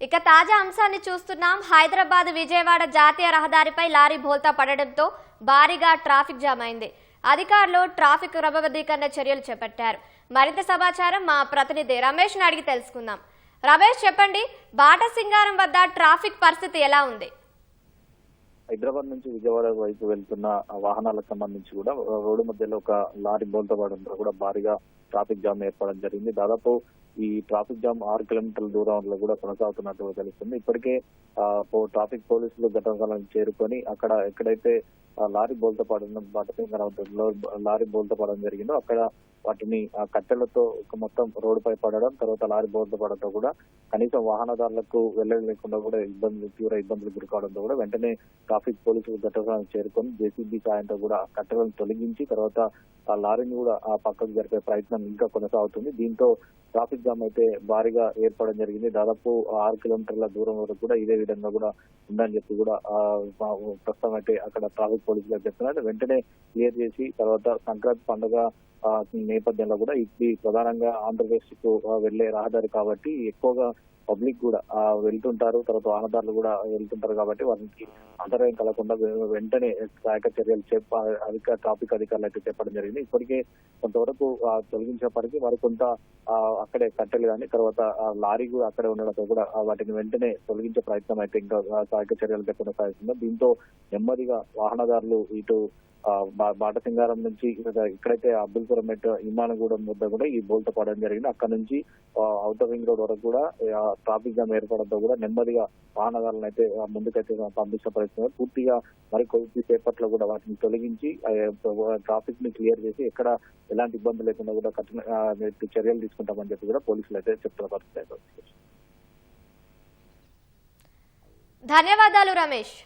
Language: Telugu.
ఇక తాజా అంశాన్ని చూస్తున్నాం. హైదరాబాద్ విజయవాడ జాతీయ రహదారిపై లారీ బోల్తా పడడంతో భారీగా ట్రాఫిక్ జామ్ అయింది. అధికారులు ట్రాఫిక్ క్రమబద్ధీకరణ చర్యలు చేపట్టారు. మరింత సమాచారం మా ప్రతినిధి రమేష్ ని అడిగి తెలుసుకుందాం. రమేష్, చెప్పండి, బాటసింగారం వద్ద ట్రాఫిక్ పరిస్థితి ఎలా ఉంది? హైదరాబాద్ నుంచి విజయవాడ వైపు వెళ్తున్న వాహనాలకు సంబంధించి కూడా రోడ్డు మధ్యలో ఒక లారీ బోల్తా పడడంతో కూడా భారీగా ట్రాఫిక్ జామ్ ఏర్పడడం జరిగింది. దాదాపు ఈ ట్రాఫిక్ జామ్ 6 కిలోమీటర్ల దూరంలో కూడా కొనసాగుతున్నట్టు తెలుస్తుంది. ఇప్పటికే ట్రాఫిక్ పోలీసులు ఘటనస్థలానికి చేరుకొని అక్కడ ఎక్కడైతే లారీ బోల్తా పడడం బాటసింగారంలో లారీ బోల్తా పడడం జరిగిందో అక్కడ వాటిని కట్టెలతో మొత్తం రోడ్డుపై పడడం, తర్వాత లారీ బోల్తా పడడంతో కూడా కనీసం వాహనదారులకు వెళ్ళలేకుండా కూడా తీవ్ర ఇబ్బందులు గురికావడంతో కూడా వెంటనే ట్రాఫిక్ పోలీసులు ఘటనస్థలానికి చేరుకొని జేసీబీ సాయంతో కూడా కట్టెలను తొలగించి తర్వాత ఆ లారీని కూడా ఆ పక్కకు జరిపే ప్రయత్నం ఇంకా కొనసాగుతుంది. దీంతో ట్రాఫిక్ జామ్ అయితే భారీగా ఏర్పడడం జరిగింది. దాదాపు 6 కిలోమీటర్ల దూరం వరకు కూడా ఇదే విధంగా కూడా ఉందని చెప్పి కూడా ప్రస్తుతం అయితే అక్కడ ట్రాఫిక్ పోలీసులు చెప్తున్నారు. వెంటనే క్లియర్ చేసి తర్వాత సంక్రాంతి పండుగ నేపథ్యంలో కూడా ఇది ప్రధానంగా ఆంధ్రప్రదేశ్ కు వెళ్లే రహదారి కాబట్టి ఎక్కువగా పబ్లిక్ కూడా వెళ్తుంటారు, తర్వాత వాహనదారులు కూడా వెళ్తుంటారు కాబట్టి వారికి అంతరాయం కలగకుండా వెంటనే సహాయక చర్యలు ట్రాఫిక్ అధికారులు అయితే చెప్పడం జరిగింది. ఇప్పటికే కొంతవరకు తొలగించినప్పటికీ మరికొంత అక్కడే కట్టెలు కానీ తర్వాత లారీ కూడా అక్కడే ఉండడంతో కూడా వాటిని వెంటనే తొలగించే ప్రయత్నం అయితే ఇంకా సహాయక చర్యలు కొనసాగుతుంది. దీంతో నెమ్మదిగా వాహనదారులు ఇటు బాటసింగారం నుంచి ఇక్కడైతే అబ్దుల్పురం మెట్ విమానగూడెం వద్ద కూడా ఈ బోల్తా పడడం జరిగింది. అక్కడ నుంచి ఔటర్ రింగ్ రోడ్ వరకు కూడా ట్రాఫిక్ జామ్ ఏర్పడంతో కూడా నెమ్మదిగా వాహనదారులను అయితే ముందుకైతే పంపించిన పరిస్థితి. పూర్తిగా మరి కొద్ది సేపట్లో కూడా వాటిని తొలగించి ట్రాఫిక్ ని క్లియర్ చేసి ఎక్కడ ఎలాంటి ఇబ్బంది లేకుండా కూడా కఠిన చర్యలు తీసుకుంటామని చెప్పి కూడా పోలీసులు అయితే చెప్తున్న పరిస్థితి. ధన్యవాదాలు రమేష్.